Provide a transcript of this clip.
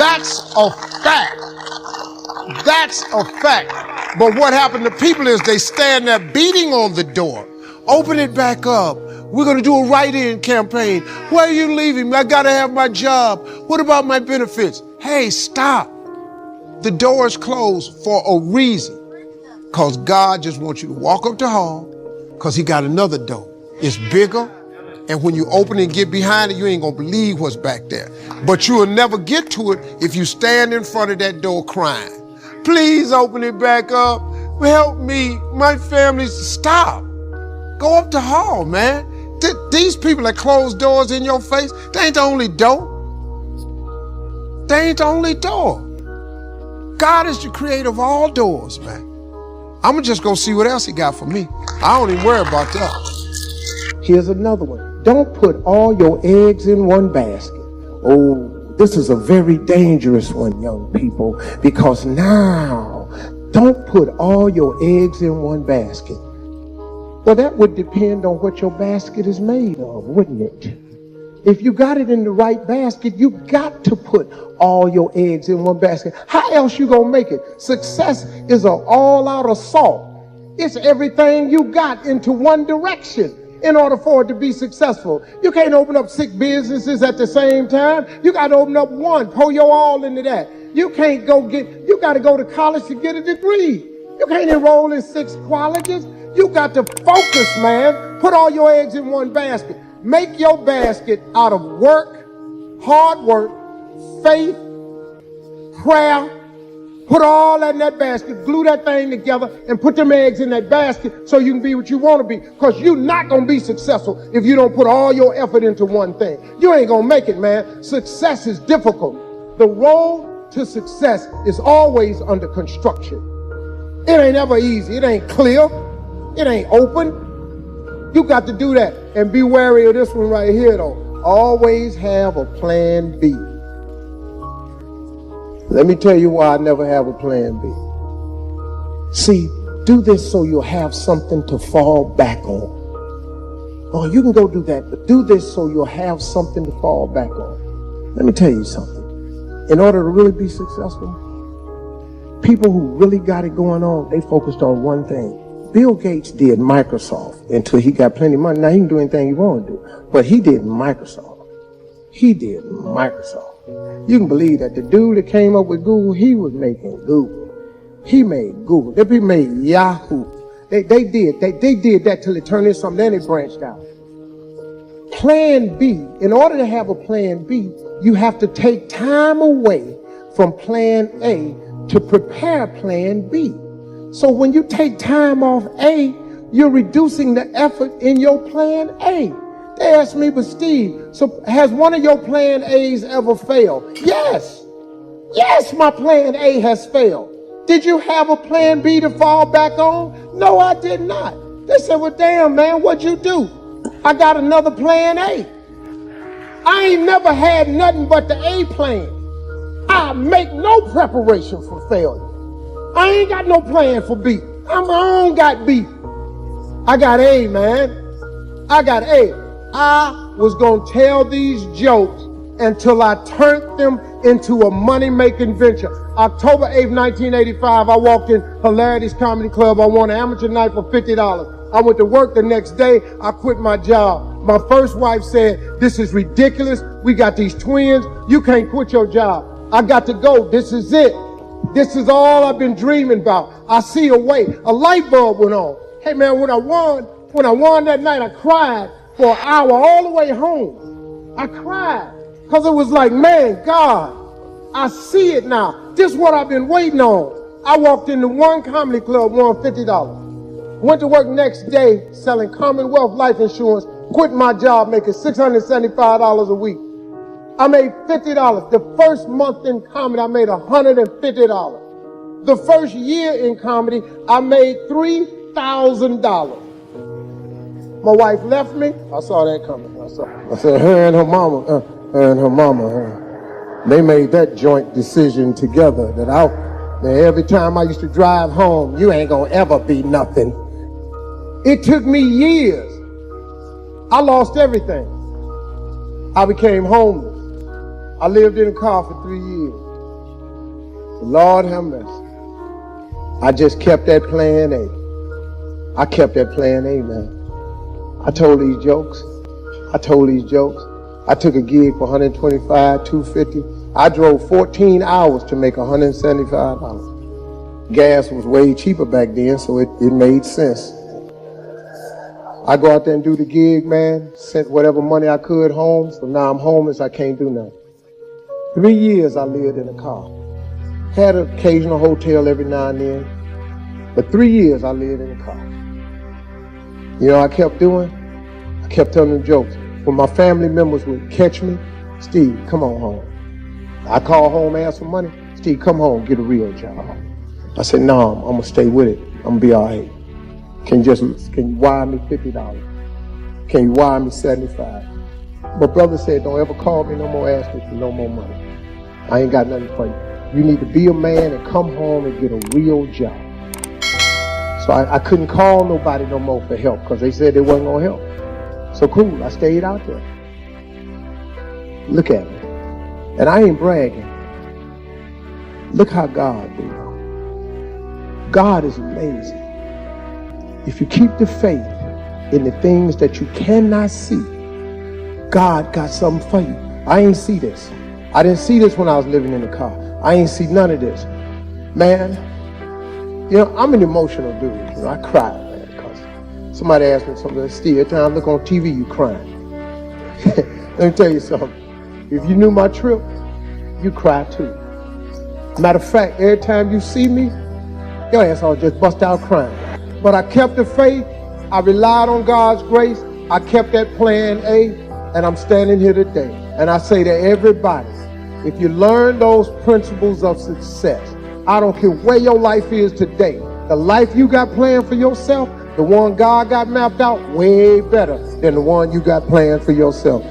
That's a fact. That's a fact. But what happened to people is they stand there beating on the door. Open it back up. We're going to do a write-in campaign. Where are you leaving? I got to have my job. What about my benefits? Hey, stop. The door is closed for a reason. Because God just wants you to walk up the hall because he got another door. It's bigger. And when you open it and get behind it, you ain't going to believe what's back there. But you will never get to it if you stand in front of that door crying. Please open it back up. Help me. My family's... Stop. Go up the hall, man. These people that close doors in your face, they ain't the only door. They ain't the only door. God is the creator of all doors, man. I'm going to just go see what else he got for me. I don't even worry about that. Here's another one. Don't put all your eggs in one basket. Oh, this is a very dangerous one, young people, because now, don't put all your eggs in one basket. Well, that would depend on what your basket is made of, wouldn't it? If you got it in the right basket, you got to put all your eggs in one basket. How else you gonna make it? Success is an all-out assault. It's everything you got into one direction in order for it to be successful. You can't open up 6 businesses at the same time. You got to open up one, pour your all into that. You got to go to college to get a degree. You can't enroll in 6 colleges. You got to focus, man. Put all your eggs in one basket. Make your basket out of work, hard work, faith, prayer. Put all that in that basket, glue that thing together, and put them eggs in that basket so you can be what you want to be. Because you're not going to be successful if you don't put all your effort into one thing. You ain't going to make it, man. Success is difficult. The road to success is always under construction. It ain't ever easy. It ain't clear. It ain't open. You got to do that. And be wary of this one right here, though. Always have a plan B. Let me tell you why I never have a plan B. See, do this so you'll have something to fall back on. Oh, you can go do that, but do this so you'll have something to fall back on. Let me tell you something. In order to really be successful, people who really got it going on, they focused on one thing. Bill Gates did Microsoft until he got plenty of money. Now he can do anything he want to do, but he did Microsoft. He did Microsoft. You can believe that the dude that came up with Google, he was making Google. He made Google. They made Yahoo. They did that till it turned into something. Then it branched out. Plan B. In order to have a plan B, you have to take time away from plan A to prepare plan B. So when you take time off A, you're reducing the effort in your plan A. They asked me, but Steve, so has one of your plan A's ever failed? Yes. Yes, my plan A has failed. Did you have a plan B to fall back on? No, I did not. They said, well, damn, man, what'd you do? I got another plan A. I ain't never had nothing but the A plan. I make no preparation for failure. I ain't got no plan for B. I'm on got B. I got A, man. I got A. I was going to tell these jokes until I turned them into a money-making venture. October 8th, 1985, I walked in Hilarity's Comedy Club. I won an amateur night for $50. I went to work the next day. I quit my job. My first wife said, this is ridiculous. We got these twins. You can't quit your job. I got to go. This is it. This is all I've been dreaming about. I see a way. A light bulb went on. Hey, man, when I won that night, I cried for an hour all the way home. I cried because it was like, man, God, I see it now. This is what I've been waiting on. I walked into one comedy club, won $50. Went to work next day selling Commonwealth life insurance, quit my job making $675 a week. I made $50. The first month in comedy, I made $150. The first year in comedy, I made $3,000. My wife left me. I saw that coming. I said, her and her mama, they made that joint decision together that every time I used to drive home, you ain't gonna ever be nothing. It took me years. I lost everything. I became homeless. I lived in a car for 3 years. Lord have mercy. I just kept that plan A. I kept that plan A, man. I told these jokes. I took a gig for $125, $250. I drove 14 hours to make $175. Gas was way cheaper back then, so it made sense. I go out there and do the gig, man. Sent whatever money I could home. So now I'm homeless. I can't do nothing. 3 years I lived in a car. Had an occasional hotel every now and then. But 3 years I lived in a car. You know what I kept doing? I kept telling them jokes. When my family members would catch me, Steve, come on home. I call home, ask for money. Steve, come home, get a real job. I said, no, I'm going to stay with it. I'm going to be all right. Can you wire me $50? Can you wire me $75? My brother said, don't ever call me no more, ask me for no more money. I ain't got nothing for you. You need to be a man and come home and get a real job. So I couldn't call nobody no more for help because they said they wasn't going to help. So cool, I stayed out there. Look at me. And I ain't bragging. Look how God do. God is amazing. If you keep the faith in the things that you cannot see, God got something for you. I ain't see this. I didn't see this when I was living in the car. I ain't see none of this. Man, you know, I'm an emotional dude. You know, I cry, man, because somebody asked me something. Steve, every time I look on TV, you crying. Let me tell you something. If you knew my trip, you cry too. Matter of fact, every time you see me, your ass all just bust out crying. But I kept the faith. I relied on God's grace. I kept that plan A, and I'm standing here today. And I say to everybody, if you learn those principles of success, I don't care where your life is today, the life you got planned for yourself, the one God got mapped out, way better than the one you got planned for yourself.